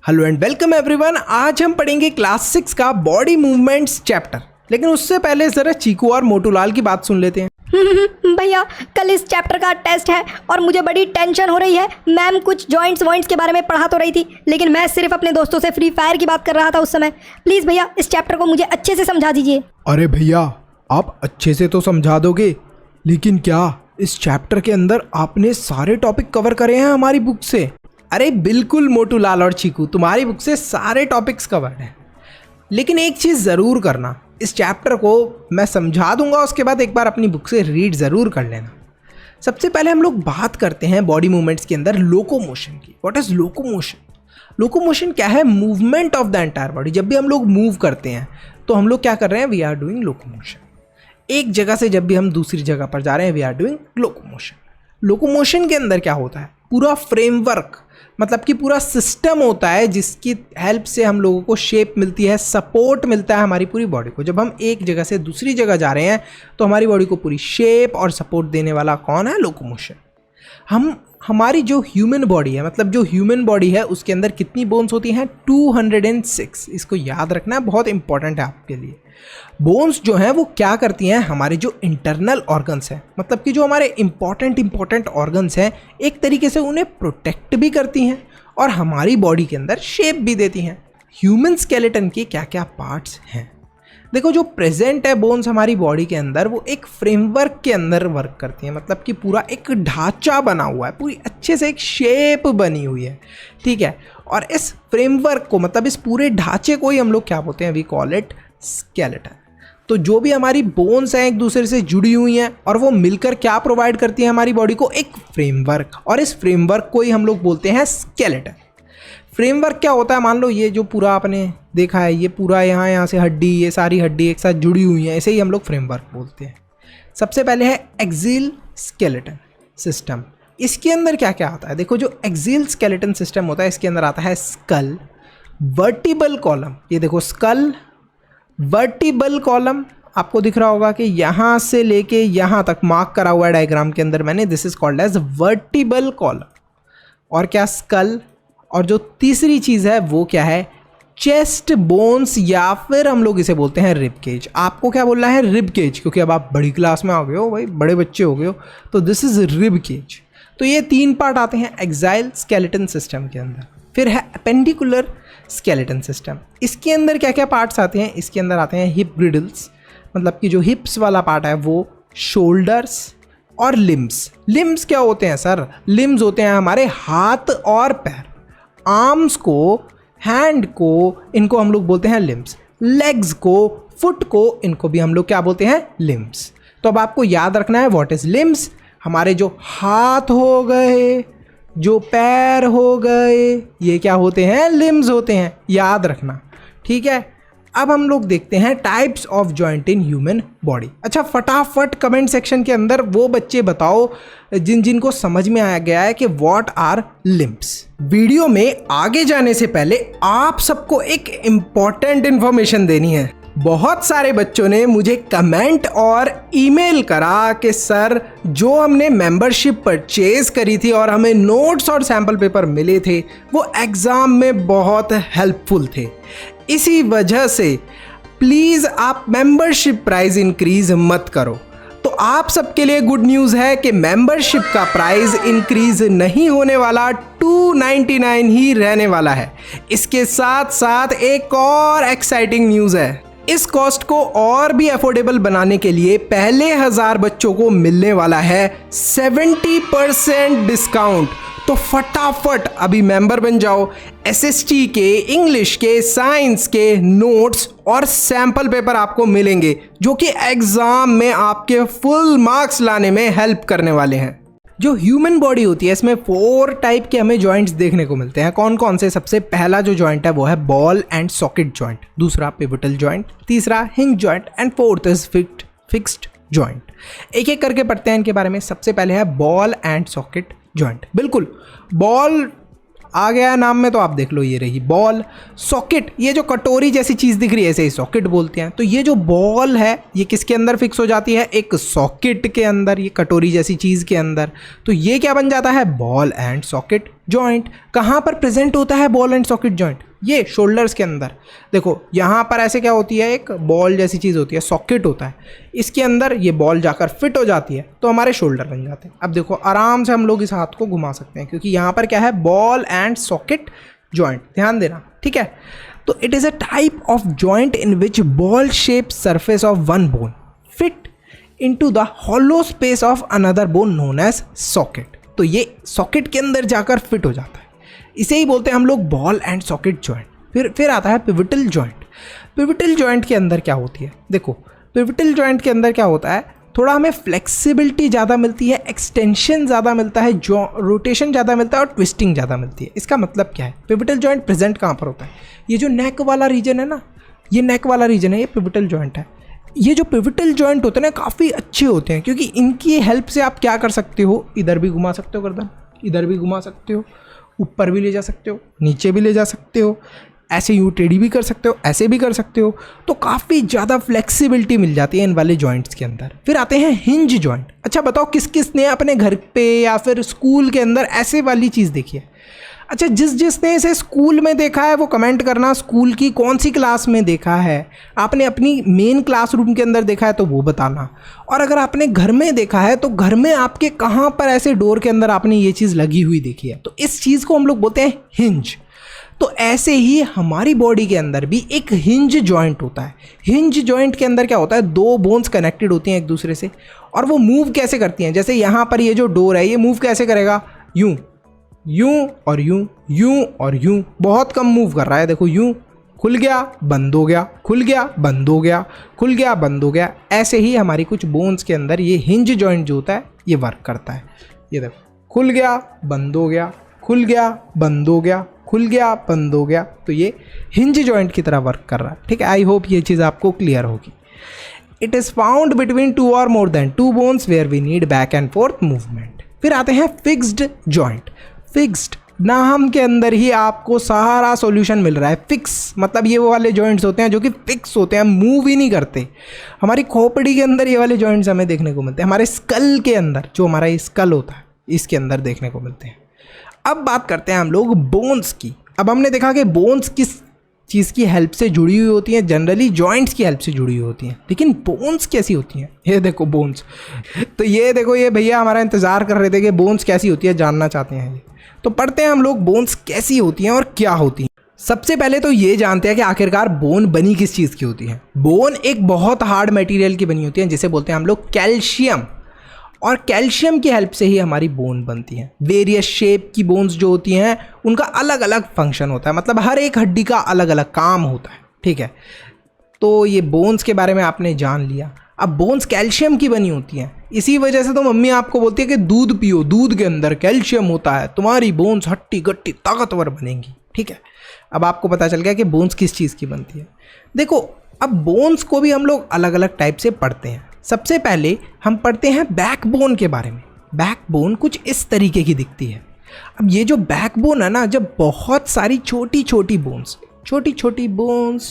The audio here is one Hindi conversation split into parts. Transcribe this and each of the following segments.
Hello and welcome everyone. आज हम पढ़ेंगे क्लास 6 का बॉडी मूवमेंट्स चैप्टर। लेकिन उससे पहले जरा चीकू और मोटूलाल की बात सुन लेते हैं। भैया कल इस चैप्टर का टेस्ट है और मुझे बड़ी टेंशन हो रही है। मैम कुछ जॉइंट्स वॉइंट्स के बारे में पढ़ा तो रही थी, लेकिन मैं सिर्फ अपने दोस्तों से फ्री फायर की बात कर रहा था उस समय। प्लीज़ भैया इस चैप्टर को मुझे अच्छे से समझा दीजिए। अरे भैया आप अच्छे से तो समझा दोगे, लेकिन क्या इस चैप्टर के अंदर आपने सारे टॉपिक कवर करे हैं हमारी बुक से? अरे बिल्कुल मोटूलाल और चीकू, तुम्हारी बुक से सारे टॉपिक्स कवर्ड हैं। लेकिन एक चीज़ ज़रूर करना, इस चैप्टर को मैं समझा दूंगा, उसके बाद एक बार अपनी बुक से रीड ज़रूर कर लेना। सबसे पहले हम लोग बात करते हैं बॉडी मूवमेंट्स के अंदर लोकोमोशन की। What is locomotion? लोकोमोशन क्या है? Movement of the entire body. जब भी हम लोग मूव करते हैं तो हम लोग क्या कर रहे हैं? We are doing locomotion. एक जगह से जब भी हम दूसरी जगह पर जा रहे हैं, we are doing locomotion. Locomotion के अंदर क्या होता है? पूरा फ्रेमवर्क, मतलब कि पूरा सिस्टम होता है जिसकी हेल्प से हम लोगों को शेप मिलती है, सपोर्ट मिलता है हमारी पूरी बॉडी को। जब हम एक जगह से दूसरी जगह जा रहे हैं तो हमारी बॉडी को पूरी शेप और सपोर्ट देने वाला कौन है? लोकोमोशन। हमारी जो ह्यूमन बॉडी है, मतलब जो ह्यूमन बॉडी है, उसके अंदर कितनी बोन्स होती हैं? 206। इसको याद रखना है, बहुत इंपॉर्टेंट है आपके लिए। बोन्स जो हैं वो क्या करती हैं? हमारे जो इंटरनल ऑर्गन्स हैं, मतलब कि जो हमारे इंपॉर्टेंट ऑर्गन्स हैं, एक तरीके से उन्हें प्रोटेक्ट भी करती हैं और हमारी बॉडी के अंदर शेप भी देती हैं। ह्यूमन स्केलेटन के क्या क्या पार्ट्स हैं? देखो, जो प्रेजेंट है बोन्स हमारी बॉडी के अंदर, वो एक फ्रेमवर्क के अंदर वर्क करती हैं, मतलब कि पूरा एक ढांचा बना हुआ है, पूरी अच्छे से एक शेप बनी हुई है, ठीक है। और इस फ्रेमवर्क को, मतलब इस पूरे ढांचे को ही हम लोग क्या बोलते हैं? We call it skeleton. तो जो भी हमारी बोन्स हैं एक दूसरे से जुड़ी हुई हैं और वो मिलकर क्या प्रोवाइड करती हैं हमारी बॉडी को? एक फ्रेमवर्क। और इस फ्रेमवर्क को ही हम लोग बोलते हैं स्केलेटन। फ्रेमवर्क क्या होता है? मान लो ये जो पूरा आपने देखा है, ये पूरा यहाँ से हड्डी, ये सारी हड्डी एक साथ जुड़ी हुई हैं, ऐसे ही हम लोग फ्रेमवर्क बोलते हैं। सबसे पहले है एक्सियल स्केलेटन सिस्टम। इसके अंदर क्या क्या आता है? देखो, जो एक्सियल स्केलेटन सिस्टम होता है, इसके अंदर आता है स्कल, वर्टिबल कॉलम। ये देखो स्कल, वर्टिबल कॉलम आपको दिख रहा होगा कि यहाँ से लेके यहाँ तक मार्क करा हुआ है डायग्राम के अंदर मैंने। This is called as vertebral column. और क्या? स्कल। और जो तीसरी चीज़ है वो क्या है? चेस्ट बोन्स, या फिर हम लोग इसे बोलते हैं रिब केज। आपको क्या बोलना है? रिब केज, क्योंकि अब आप बड़ी क्लास में आ गए हो भाई, बड़े बच्चे हो गए हो, तो दिस इज रिब केज। तो ये तीन पार्ट आते हैं एक्साइल स्केलेटन सिस्टम के अंदर। फिर है अपेंडिकुलर स्केलेटन सिस्टम। इसके अंदर क्या क्या पार्ट्स आते हैं? इसके अंदर आते हैं हिप ग्रिडल्स, मतलब कि जो हिप्स वाला पार्ट है वो, शोल्डर्स और लिम्स। लिम्स क्या होते हैं सर? लिम्स होते हैं हमारे हाथ और पैर। आर्म्स को, हैंड को, इनको हम लोग बोलते हैं लिम्स। लेग्स को, फुट को, इनको भी हम लोग क्या बोलते हैं? लिम्स। तो अब आपको याद रखना है व्हाट इज लिम्स। हमारे जो हाथ हो गए, जो पैर हो गए, ये क्या होते हैं? लिम्स होते हैं, याद रखना, ठीक है। अब हम लोग देखते हैं types of joint in human body. अच्छा, फटाफट कमेंट सेक्शन के अंदर वो बच्चे बताओ जिनको समझ में आ गया है कि व्हाट आर लिम्स। वीडियो में आगे जाने से पहले आप सबको एक इम्पॉर्टेंट इंफॉर्मेशन देनी है। बहुत सारे बच्चों ने मुझे कमेंट और ईमेल करा कि सर, जो हमने मेंबरशिप परचेज करी थी और हमें नोट्स और सैम्पल पेपर मिले थे, वो एग्ज़ाम में बहुत हेल्पफुल थे। इसी वजह से प्लीज़ आप मेंबरशिप प्राइस इंक्रीज मत करो। तो आप सबके लिए गुड न्यूज़ है कि मेंबरशिप का प्राइस इंक्रीज नहीं होने वाला, 299 ही रहने वाला है। इसके साथ साथ एक और एक्साइटिंग न्यूज़ है। इस कॉस्ट को और भी अफोर्डेबल बनाने के लिए पहले 1000 बच्चों को मिलने वाला है 70% डिस्काउंट। तो फटाफट अभी मेंबर बन जाओ। एसएसटी के, इंग्लिश के, साइंस के नोट्स और सैंपल पेपर आपको मिलेंगे, जो कि एग्जाम में आपके फुल मार्क्स लाने में हेल्प करने वाले हैं। जो ह्यूमन बॉडी होती है, इसमें 4 टाइप के हमें जॉइंट्स देखने को मिलते हैं। कौन कौन से? सबसे पहला जो जॉइंट है वो है बॉल एंड सॉकेट जॉइंट, दूसरा पिवटल जॉइंट, तीसरा hinge joint and fourth is fixed joint. एक एक करके पढ़ते हैं इनके बारे में। सबसे पहले है बॉल एंड सॉकेट जॉइंट। बिल्कुल, बॉल आ गया है नाम में तो आप देख लो, ये रही बॉल। सॉकेट, ये जो कटोरी जैसी चीज़ दिख रही है ऐसे ही सॉकेट बोलते हैं। तो ये जो बॉल है ये किसके अंदर फिक्स हो जाती है, एक सॉकेट के अंदर, ये कटोरी जैसी चीज़ के अंदर। तो ये क्या बन जाता है, बॉल एंड सॉकेट जॉइंट। कहाँ पर प्रेजेंट होता है बॉल एंड सॉकेट जॉइंट, ये शोल्डर्स के अंदर। देखो यहाँ पर ऐसे क्या होती है, एक बॉल जैसी चीज़ होती है, सॉकेट होता है, इसके अंदर ये बॉल जाकर फिट हो जाती है तो हमारे शोल्डर बन जाते हैं। अब देखो आराम से हम लोग इस हाथ को घुमा सकते हैं क्योंकि यहाँ पर क्या है, बॉल एंड सॉकेट जॉइंट, ध्यान देना, ठीक है। तो it is a type of joint in which ball shape surface of one bone fit into the hollow space of another bone known as socket. तो ये सॉकेट के अंदर जाकर फिट हो जाता है, इसे ही बोलते हैं हम लोग बॉल एंड सॉकेट जॉइंट। फिर आता है पिवटल जॉइंट। पिवटल जॉइंट के अंदर क्या होती है, देखो पिवटल जॉइंट के अंदर क्या होता है, थोड़ा हमें फ्लेक्सिबिलिटी ज़्यादा मिलती है, एक्सटेंशन ज़्यादा मिलता है, रोटेशन ज़्यादा मिलता है और ट्विस्टिंग ज़्यादा मिलती है। इसका मतलब क्या है, पिवटल जॉइंट प्रेजेंट कहाँ पर होता है, ये जो नेक वाला रीजन है ना, ये नेक वाला रीजन है, ये पिवटल जॉइंट है। ये जो पिवटल जॉइंट होते हैं ना काफ़ी अच्छे होते हैं क्योंकि इनकी हेल्प से आप क्या कर सकते हो, इधर भी घुमा सकते हो गर्दन, इधर भी घुमा सकते हो, ऊपर भी ले जा सकते हो, नीचे भी ले जा सकते हो, ऐसे यूँ टेढ़ी भी कर सकते हो, ऐसे भी कर सकते हो। तो काफ़ी ज़्यादा फ्लेक्सिबिलिटी मिल जाती है इन वाले जॉइंट्स के अंदर। फिर आते हैं हिंज जॉइंट। अच्छा बताओ किस किस ने अपने घर पे या फिर स्कूल के अंदर ऐसे वाली चीज़ देखी है। अच्छा जिसने इसे स्कूल में देखा है वो कमेंट करना, स्कूल की कौन सी क्लास में देखा है। आपने अपनी मेन क्लासरूम के अंदर देखा है तो वो बताना, और अगर आपने घर में देखा है तो घर में आपके कहाँ पर ऐसे डोर के अंदर आपने ये चीज़ लगी हुई देखी है, तो इस चीज़ को हम लोग बोलते हैं हिंज। तो ऐसे ही हमारी बॉडी के अंदर भी एक हिंज जॉइंट होता है। हिंज जॉइंट के अंदर क्या होता है, दो बोन्स कनेक्टेड होती हैं एक दूसरे से, और वो मूव कैसे करती हैं, जैसे यहाँ पर ये जो डोर है ये मूव कैसे करेगा, यूँ यूं और यूं, यूं और यूं, बहुत कम मूव कर रहा है। देखो यूं खुल गया बंद हो गया, खुल गया बंद हो गया, खुल गया बंद हो गया। ऐसे ही हमारी कुछ बोन्स के अंदर ये हिंज जॉइंट जो होता है ये वर्क करता है। ये देखो खुल गया बंद हो गया, खुल गया बंद हो गया, खुल गया बंद हो गया। तो ये हिंज जॉइंट की तरह वर्क कर रहा है, ठीक है। आई होप ये चीज़ आपको क्लियर होगी। इट इज़ फाउंड बिटवीन 2 और more than 2 bones where we need back and forth movement. फिर आते हैं फिक्स्ड जॉइंट। फिक्स्ड नाम के अंदर ही आपको सारा सॉल्यूशन मिल रहा है। फिक्स मतलब ये वो वाले जॉइंट्स होते हैं जो कि फिक्स होते हैं, मूव ही नहीं करते। हमारी खोपड़ी के अंदर ये वाले जॉइंट्स हमें देखने को मिलते हैं, हमारे स्कल के अंदर, जो हमारा ये स्कल होता है इसके अंदर देखने को मिलते हैं। अब बात करते हैं हम लोग बोन्स की। अब हमने देखा कि बोन्स किस चीज़ की हेल्प से जुड़ी हुई होती हैं, जनरली जॉइंट्स की हेल्प से जुड़ी हुई होती हैं, लेकिन बोन्स कैसी होती हैं, ये देखो बोन्स। तो ये देखो ये भैया हमारा इंतज़ार कर रहे थे कि बोन्स कैसी होती है, जानना चाहते हैं ये। तो पढ़ते हैं हम लोग बोन्स कैसी होती हैं और क्या होती हैं। सबसे पहले तो ये जानते हैं कि आखिरकार बोन बनी किस चीज़ की होती है। बोन एक बहुत हार्ड मटेरियल की बनी होती है जिसे बोलते हैं हम लोग कैल्शियम, और कैल्शियम की हेल्प से ही हमारी बोन बनती है। वेरियस शेप की बोन्स जो होती हैं उनका अलग अलग फंक्शन होता है, मतलब हर एक हड्डी का अलग अलग काम होता है, ठीक है। तो ये बोन्स के बारे में आपने जान लिया। अब बोन्स कैल्शियम की बनी होती हैं, इसी वजह से तो मम्मी आपको बोलती है कि दूध पियो, दूध के अंदर कैल्शियम होता है, तुम्हारी बोन्स हट्टी गट्टी ताकतवर बनेंगी, ठीक है। अब आपको पता चल गया कि बोन्स किस चीज़ की बनती है। देखो अब बोन्स को भी हम लोग अलग अलग टाइप से पढ़ते हैं। सबसे पहले हम पढ़ते हैं बैकबोन के बारे में। बैकबोन कुछ इस तरीके की दिखती है। अब ये जो बैकबोन है ना, जब बहुत सारी छोटी छोटी बोन्स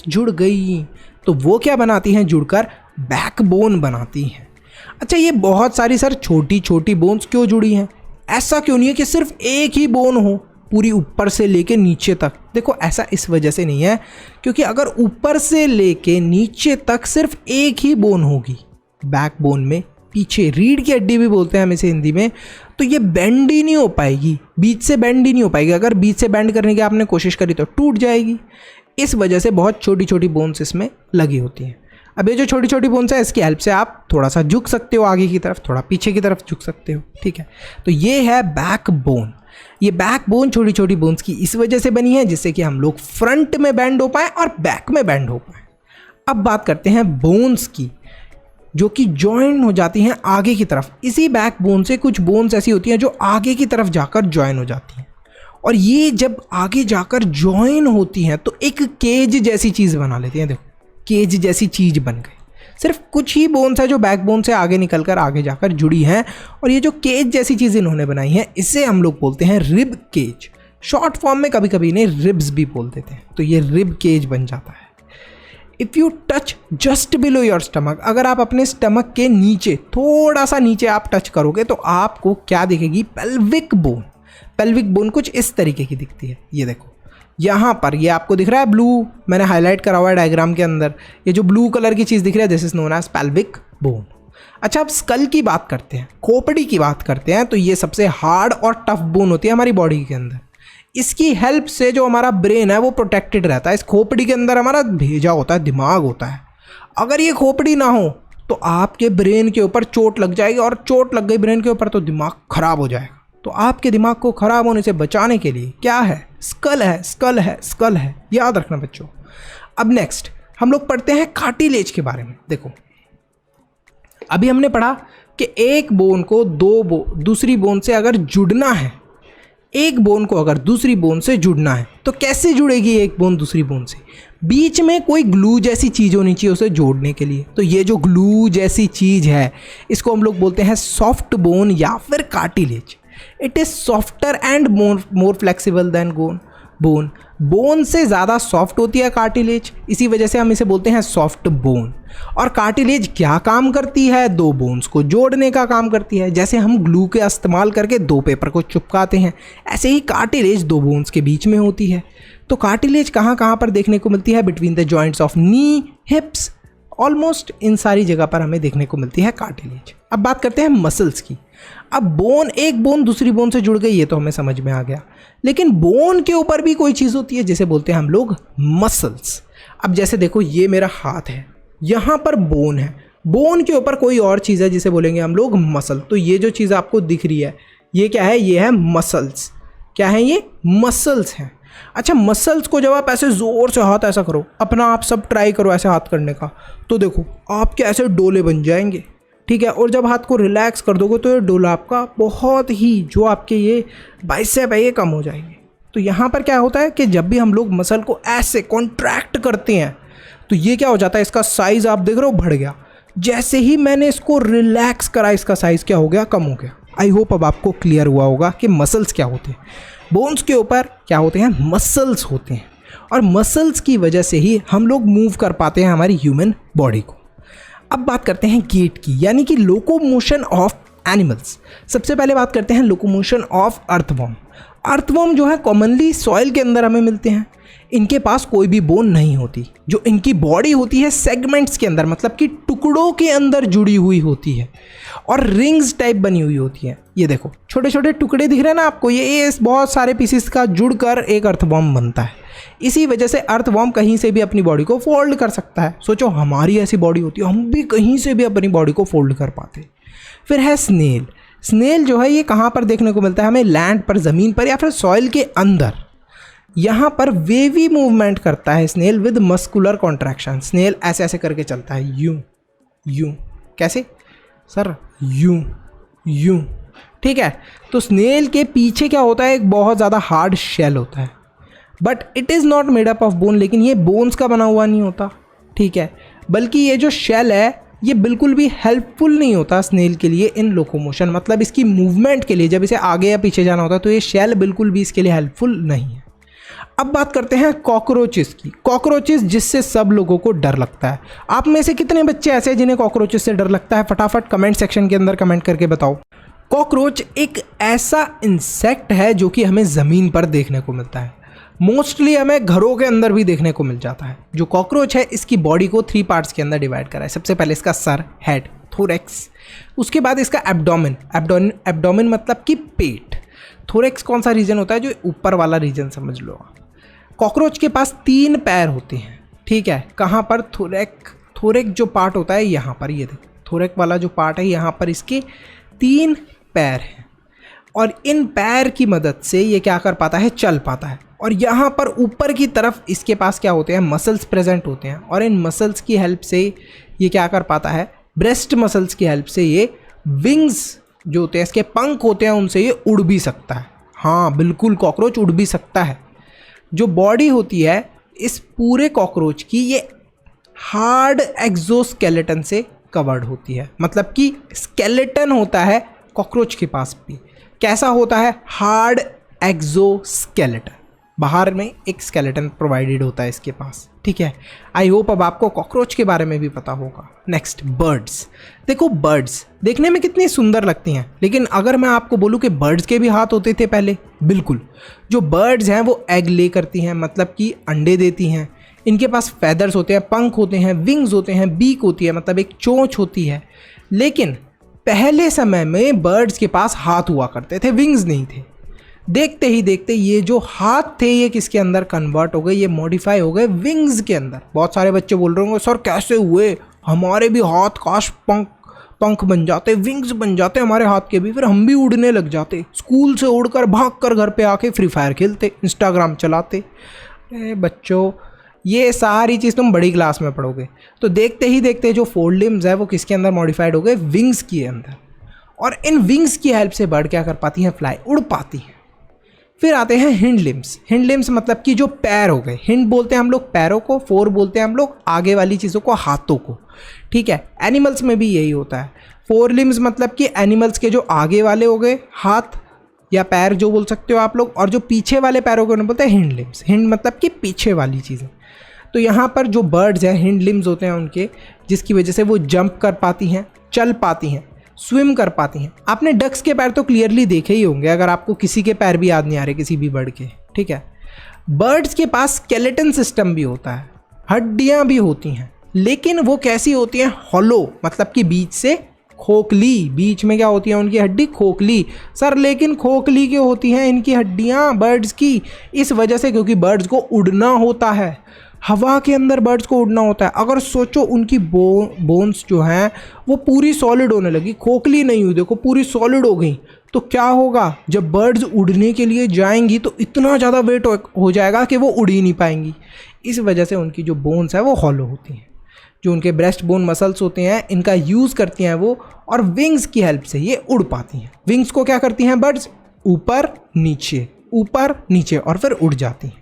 जुड़ गई तो वो क्या बनाती हैं, जुड़कर बैकबोन बनाती हैं। अच्छा ये बहुत सारी सर छोटी छोटी बोन्स क्यों जुड़ी हैं, ऐसा क्यों नहीं है कि सिर्फ एक ही बोन हो पूरी ऊपर से लेके नीचे तक। देखो ऐसा इस वजह से नहीं है क्योंकि अगर ऊपर से लेके नीचे तक सिर्फ एक ही बोन होगी बैकबोन में, पीछे रीढ़ की हड्डी भी बोलते हैं हम इसे हिंदी में, तो ये बेंड ही नहीं हो पाएगी, बीच से बेंड ही नहीं हो पाएगी। अगर बीच से बेंड करने की आपने कोशिश करी तो टूट जाएगी। इस वजह से बहुत छोटी छोटी बोन्स इसमें लगी होती हैं। अब ये जो छोटी छोटी बोन्स है इसकी हेल्प से आप थोड़ा सा झुक सकते हो आगे की तरफ, थोड़ा पीछे की तरफ झुक सकते हो, ठीक है। तो ये है बैकबोन। ये बैकबोन छोटी छोटी बोन्स की इस वजह से बनी है जिससे कि हम लोग फ्रंट में बेंड हो पाए और बैक में बेंड हो पाए। अब बात करते हैं बोन्स की जो कि जॉइन हो जाती हैं आगे की तरफ। इसी बैकबोन से कुछ बोन्स ऐसी होती हैं जो आगे की तरफ जाकर जॉइन हो जाती हैं, और ये जब आगे जाकर जॉइन होती हैं तो एक केज जैसी चीज़ बना लेती हैं। देखो केज जैसी चीज़ बन गई। सिर्फ कुछ ही बोन्स है जो बैकबोन से आगे निकलकर आगे जाकर जुड़ी हैं, और ये जो केज जैसी चीज़ इन्होंने बनाई है इसे हम लोग बोलते हैं रिब केज। शॉर्ट फॉर्म में कभी कभी इन्हें रिब्स भी बोल देते हैं। तो ये रिब केज बन जाता है। If you touch just below your stomach, अगर आप अपने स्टमक के नीचे थोड़ा सा नीचे आप टच करोगे तो आपको क्या दिखेगी? Pelvic bone. पेल्विक बोन कुछ इस तरीके की दिखती है। ये देखो यहाँ पर, ये आपको दिख रहा है ब्लू, मैंने हाईलाइट करा हुआ है डायग्राम के अंदर, ये जो ब्लू कलर की चीज़ दिख रही है this is known as pelvic bone. अच्छा, अब स्कल की बात करते हैं, खोपड़ी की बात करते हैं। तो ये सबसे हार्ड और टफ बोन होती है हमारी बॉडी के अंदर। इसकी हेल्प से जो हमारा ब्रेन है वो प्रोटेक्टेड रहता है। इस खोपड़ी के अंदर हमारा भेजा होता है, दिमाग होता है। अगर ये खोपड़ी ना हो तो आपके ब्रेन के ऊपर चोट लग जाएगी, और चोट लग गई ब्रेन के ऊपर तो दिमाग खराब हो जाएगा। तो आपके दिमाग को खराब होने से बचाने के लिए क्या है? स्कल है, स्कल है, स्कल है, याद रखना बच्चों। अब नेक्स्ट हम लोग पढ़ते हैं कार्टिलेज के बारे में। देखो अभी हमने पढ़ा कि एक बोन को दूसरी बोन से अगर जुड़ना है, एक बोन को अगर दूसरी बोन से जुड़ना है तो कैसे जुड़ेगी एक बोन दूसरी बोन से? बीच में कोई ग्लू जैसी चीज़ होनी चाहिए उसे जोड़ने के लिए। तो ये जो ग्लू जैसी चीज़ है इसको हम लोग बोलते हैं सॉफ्ट बोन या फिर cartilage. It is softer and more flexible than bone. Bone से ज़्यादा सॉफ्ट होती है कार्टिलेज, इसी वजह से हम इसे बोलते हैं सॉफ्ट बोन। और कार्टिलेज क्या काम करती है? दो बोन्स को जोड़ने का काम करती है। जैसे हम ग्लू के इस्तेमाल करके दो पेपर को चिपकाते हैं, ऐसे ही कार्टिलेज दो बोन्स के बीच में होती है। तो कार्टिलेज कहाँ कहाँ पर देखने को मिलती है? Between the joints of knee, हिप्स, almost in सारी जगह पर हमें देखने को मिलती है कार्टिलेज। अब बात करते हैं मसल्स की। अब बोन, एक बोन दूसरी बोन से जुड़ गई, ये तो हमें समझ में आ गया। लेकिन बोन के ऊपर भी कोई चीज़ होती है जिसे बोलते हैं हम लोग मसल्स। अब जैसे देखो ये मेरा हाथ है, यहाँ पर बोन है, बोन के ऊपर कोई और चीज़ है जिसे बोलेंगे हम लोग मसल। तो ये जो चीज़ आपको दिख रही है ये क्या है? ये है मसल्स। क्या है ये? मसल्स हैं। अच्छा, मसल्स को जब आप ऐसे ज़ोर से हाथ ऐसा करो, अपना आप सब ट्राई करो ऐसे हाथ करने का, तो देखो आपके ऐसे डोले बन जाएंगे, ठीक है। और जब हाथ को रिलैक्स कर दोगे तो ये डोला आपका बहुत ही, जो आपके ये बाइसेप है ये कम हो जाएंगे। तो यहाँ पर क्या होता है कि जब भी हम लोग मसल को ऐसे कॉन्ट्रैक्ट करते हैं तो ये क्या हो जाता है? इसका साइज़ आप देख रहे हो बढ़ गया। जैसे ही मैंने इसको रिलैक्स करा इसका साइज़ क्या हो गया? कम हो गया। आई होप अब आपको क्लियर हुआ होगा कि मसल्स क्या होते हैं। बोन्स के ऊपर क्या होते हैं? मसल्स होते हैं। और मसल्स की वजह से ही हम लोग मूव कर पाते हैं हमारी ह्यूमन बॉडी को। अब बात करते हैं गेट की, यानी कि लोकोमोशन ऑफ एनिमल्स। सबसे पहले बात करते हैं लोकोमोशन ऑफ अर्थवर्म। अर्थवर्म जो है कॉमनली सॉइल के अंदर हमें मिलते हैं। इनके पास कोई भी बोन नहीं होती। जो इनकी बॉडी होती है सेगमेंट्स के अंदर, मतलब कि टुकड़ों के अंदर जुड़ी हुई होती है और रिंग्स टाइप बनी हुई होती है। ये देखो छोटे छोटे टुकड़े दिख रहे हैं ना आपको, ये बहुत सारे पीसेस का जुड़कर एक अर्थवर्म बनता है। इसी वजह से अर्थवर्म कहीं से भी अपनी बॉडी को फोल्ड कर सकता है। सोचो हमारी ऐसी बॉडी होती है, हम भी कहीं से भी अपनी बॉडी को फोल्ड कर पाते। फिर है स्नेल। स्नेल जो है ये कहाँ पर देखने को मिलता है? हमें लैंड पर, ज़मीन पर या फिर सॉइल के अंदर। यहाँ पर वेवी मूवमेंट करता है snail with muscular contraction. Snail ऐसे ऐसे करके चलता है, यूं यूं। कैसे सर? यूं यूं, ठीक है। तो स्नेल के पीछे क्या होता है? एक बहुत ज़्यादा हार्ड शेल होता है, but it is not made up of bone. लेकिन ये बोन्स का बना हुआ नहीं होता, ठीक है। बल्कि ये जो शेल है ये बिल्कुल भी हेल्पफुल नहीं होता स्नेल के लिए इन लोकोमोशन, मतलब इसकी मूवमेंट के लिए। जब इसे आगे या पीछे जाना होता है तो ये शेल बिल्कुल भी इसके लिए हेल्पफुल नहीं है। अब बात करते हैं कॉकरोचेस की। कॉकरोचेस जिससे सब लोगों को डर लगता है। आप में से कितने बच्चे ऐसे हैं जिन्हें कॉकरोचेस से डर लगता है? फटाफट कमेंट सेक्शन के अंदर कमेंट करके बताओ। कॉकरोच एक ऐसा इंसेक्ट है जो कि हमें ज़मीन पर देखने को मिलता है। मोस्टली हमें घरों के अंदर भी देखने को मिल जाता है। जो कॉकरोच है इसकी बॉडी को 3 पार्ट्स के अंदर डिवाइड करा है। सबसे पहले इसका सर, हेड, थोरेक्स। उसके बाद इसका एब्डोमेन। एब्डोमेन मतलब कि पेट। थोरेक्स कौन सा रीजन होता है? जो ऊपर वाला रीजन समझ लो। कॉकरोच के पास 3 पैर होते हैं, ठीक है। कहाँ पर? थोरेक जो पार्ट होता है यहाँ पर, ये देखो थोरेक वाला जो पार्ट है यहाँ पर इसके 3 पैर हैं। और इन पैर की मदद से ये क्या कर पाता है? चल पाता है। और यहाँ पर ऊपर की तरफ इसके पास क्या होते हैं? मसल्स प्रेजेंट होते हैं। और इन मसल्स की हेल्प से ये क्या कर पाता है? ब्रेस्ट मसल्स की हेल्प से ये विंग्स जो होते हैं, इसके पंख होते हैं, उनसे ये उड़ भी सकता है। हाँ बिल्कुल, कॉकरोच उड़ भी सकता है। जो बॉडी होती है इस पूरे कॉकरोच की, ये हार्ड एक्सोस्केलेटन से कवर्ड होती है। मतलब कि स्केलेटन होता है कॉकरोच के पास भी। कैसा होता है? हार्ड एक्सोस्केलेटन, बाहर में एक स्केलेटन प्रोवाइडेड होता है इसके पास, ठीक है। आई होप अब आपको कॉकरोच के बारे में भी पता होगा। Next, birds. देखो बर्ड्स देखने में कितनी सुंदर लगती हैं, लेकिन अगर मैं आपको बोलूं कि बर्ड्स के भी हाथ होते थे पहले, बिल्कुल। जो बर्ड्स हैं वो एग ले करती हैं, मतलब कि अंडे देती हैं। इनके पास फैदर्स होते हैं, पंख होते हैं, विंग्स होते हैं, बीक होती है, मतलब एक चोंच होती है। लेकिन पहले समय में बर्ड्स के पास हाथ हुआ करते थे, विंग्स नहीं थे। देखते ही देखते ये जो हाथ थे ये किसके अंदर कन्वर्ट हो गए, ये मॉडिफाई हो गए विंग्स के अंदर। बहुत सारे बच्चे बोल रहे होंगे सर कैसे हुए, हमारे भी हाथ काश पंख बन जाते, विंग्स बन जाते हमारे हाथ के भी, फिर हम भी उड़ने लग जाते, स्कूल से उड़कर भागकर घर पे आके फ्री फायर खेलते, इंस्टाग्राम चलाते। बच्चों ये सारी चीज़ तुम बड़ी क्लास में पढ़ोगे। तो देखते ही देखते जो फोर लिम्स है वो किसके अंदर मॉडिफाइड हो गए, विंग्स के अंदर। और इन विंग्स की हेल्प से बर्ड क्या कर पाती हैं, फ्लाई, उड़ पाती हैं। फिर आते हैं हिंड लिम्स। हिंड लिम्स मतलब कि जो पैर हो गए, हिंड बोलते हैं हम लोग पैरों को, फोर बोलते हैं हम लोग आगे वाली चीज़ों को, हाथों को, ठीक है। एनिमल्स में भी यही होता है। फोर लिम्स मतलब कि एनिमल्स के जो आगे वाले हो गए हाथ या पैर जो बोल सकते हो आप लोग, और जो पीछे वाले पैरों को बोलते हैं हिंड लिम्स। हिंड मतलब कि पीछे वाली चीज़ें। तो यहाँ पर जो बर्ड्स हैं हिंड लिम्स होते हैं उनके, जिसकी वजह से वो जंप कर पाती हैं, चल पाती हैं, स्विम कर पाती हैं। आपने डक्स के पैर तो क्लियरली देखे ही होंगे, अगर आपको किसी के पैर भी याद नहीं आ रहे किसी भी बर्ड के, ठीक है। बर्ड्स के पास स्केलेटन सिस्टम भी होता है, हड्डियाँ भी होती हैं, लेकिन वो कैसी होती हैं, हॉलो, मतलब कि बीच से खोखली। बीच में क्या होती है उनकी हड्डी, खोखली। सर लेकिन खोखली क्यों होती हैं इनकी हड्डियाँ बर्ड्स की? इस वजह से क्योंकि बर्ड्स को उड़ना होता है, हवा के अंदर बर्ड्स को उड़ना होता है। अगर सोचो उनकी बोन्स जो हैं वो पूरी सॉलिड होने लगी, खोखली नहीं हुई, देखो पूरी सॉलिड हो गई, तो क्या होगा, जब बर्ड्स उड़ने के लिए जाएंगी तो इतना ज़्यादा वेट हो जाएगा कि वो उड़ ही नहीं पाएंगी। इस वजह से उनकी जो बोन्स है वो हॉलो होती हैं। जो उनके ब्रेस्ट बोन मसल्स होते हैं इनका यूज़ करती हैं वो, और विंग्स की हेल्प से ये उड़ पाती हैं। विंग्स को क्या करती हैं बर्ड्स, ऊपर नीचे और फिर उड़ जाती हैं।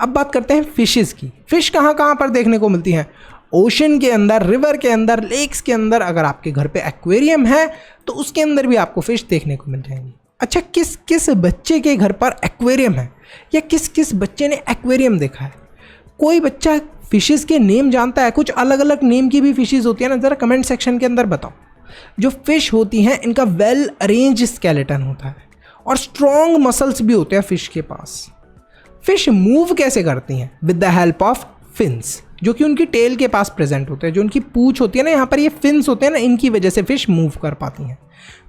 अब बात करते हैं फिशेस की। फिश कहाँ कहाँ पर देखने को मिलती हैं, ओशन के अंदर, रिवर के अंदर, लेक्स के अंदर। अगर आपके घर पे एक्वेरियम है तो उसके अंदर भी आपको फिश देखने को मिल जाएंगी। अच्छा, किस किस बच्चे के घर पर एक्वेरियम है, या किस किस बच्चे ने एक्वेरियम देखा है? कोई बच्चा फिशेस के नेम जानता है? कुछ अलग अलग नेम की भी फिशेस होती है ना, ज़रा कमेंट सेक्शन के अंदर बताओ। जो फिश होती हैं इनका वेल अरेंज स्केलेटन होता है और स्ट्रॉन्ग मसल्स भी होते हैं फिश के पास। फिश मूव कैसे करती हैं, with the help of fins, जो कि उनकी टेल के पास प्रेजेंट होते हैं। जो उनकी पूंछ होती है ना, यहाँ पर ये फिन्स होते हैं ना, इनकी वजह से फिश मूव कर पाती हैं।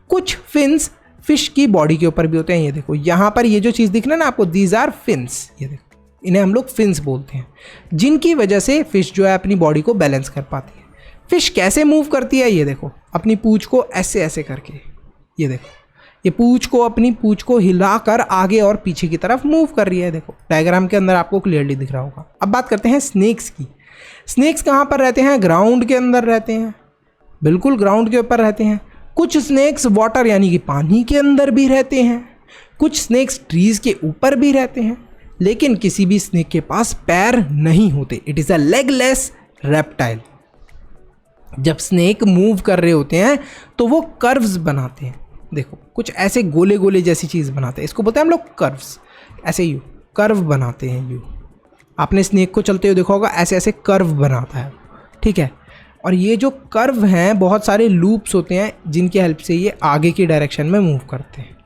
कुछ फिन्स फिश की बॉडी के ऊपर भी होते हैं। ये देखो यहाँ पर ये जो चीज़ दिख रहा है ना आपको, दीज आर फिन्स, ये देखो इन्हें हम लोग फिन्स बोलते हैं, जिनकी वजह से फिश जो है अपनी बॉडी को बैलेंस कर पाती है। फिश कैसे मूव करती है, ये देखो अपनी पूंछ को ऐसे ऐसे करके, ये देखो ये अपनी पूंछ को हिलाकर आगे और पीछे की तरफ मूव कर रही है। देखो डायग्राम के अंदर आपको क्लियरली दिख रहा होगा। अब बात करते हैं स्नेक्स की। स्नेक्स कहाँ पर रहते हैं, ग्राउंड के अंदर रहते हैं, बिल्कुल ग्राउंड के ऊपर रहते हैं। कुछ स्नेक्स वाटर यानी कि पानी के अंदर भी रहते हैं, कुछ स्नेक्स ट्रीज के ऊपर भी रहते हैं, लेकिन किसी भी स्नेक के पास पैर नहीं होते। It is a legless reptile. जब स्नेक मूव कर रहे होते हैं तो वो कर्व्स बनाते हैं, देखो कुछ ऐसे गोले गोले जैसी चीज़ बनाते हैं, इसको बोलते हैं हम लोग कर्व्स। ऐसे यू कर्व बनाते हैं, यू आपने स्नेक को चलते हुए देखा होगा, ऐसे ऐसे कर्व बनाता है, ठीक है। और ये जो कर्व हैं बहुत सारे लूप्स होते हैं जिनकी हेल्प से ये आगे की डायरेक्शन में मूव करते हैं।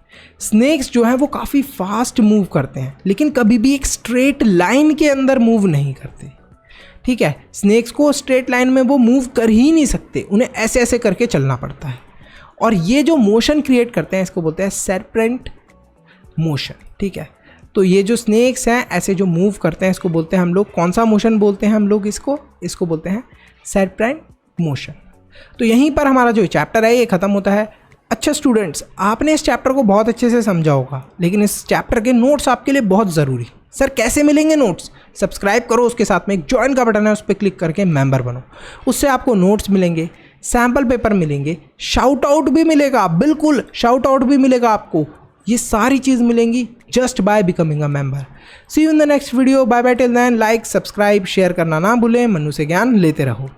स्नेक्स जो हैं वो काफ़ी फास्ट मूव करते हैं, लेकिन कभी भी एक स्ट्रेट लाइन के अंदर मूव नहीं करते, ठीक है। स्नेक्स को स्ट्रेट लाइन में वो मूव कर ही नहीं सकते, उन्हें ऐसे ऐसे करके चलना पड़ता है। और ये जो मोशन क्रिएट करते हैं इसको बोलते हैं सेरपेंट मोशन, ठीक है। तो ये जो स्नेक्स हैं ऐसे जो मूव करते हैं इसको बोलते हैं हम लोग, कौन सा मोशन बोलते हैं हम लोग इसको बोलते हैं सेरपेंट मोशन। तो यहीं पर हमारा जो चैप्टर है ये ख़त्म होता है। अच्छा स्टूडेंट्स, आपने इस चैप्टर को बहुत अच्छे से समझा होगा, लेकिन इस चैप्टर के नोट्स आपके लिए बहुत ज़रूरी। सर कैसे मिलेंगे नोट्स? सब्सक्राइब करो, उसके साथ में एक ज्वाइन का बटन है, उस पर क्लिक करके मेंबर बनो। उससे आपको नोट्स मिलेंगे, सैम्पल पेपर मिलेंगे, शाउट आउट भी मिलेगा, बिल्कुल शाउट आउट भी मिलेगा आपको। ये सारी चीज़ मिलेंगी just by becoming a member. See you in the next video, bye bye till then. Like, subscribe, share करना ना भूलें। मनु से ज्ञान लेते रहो।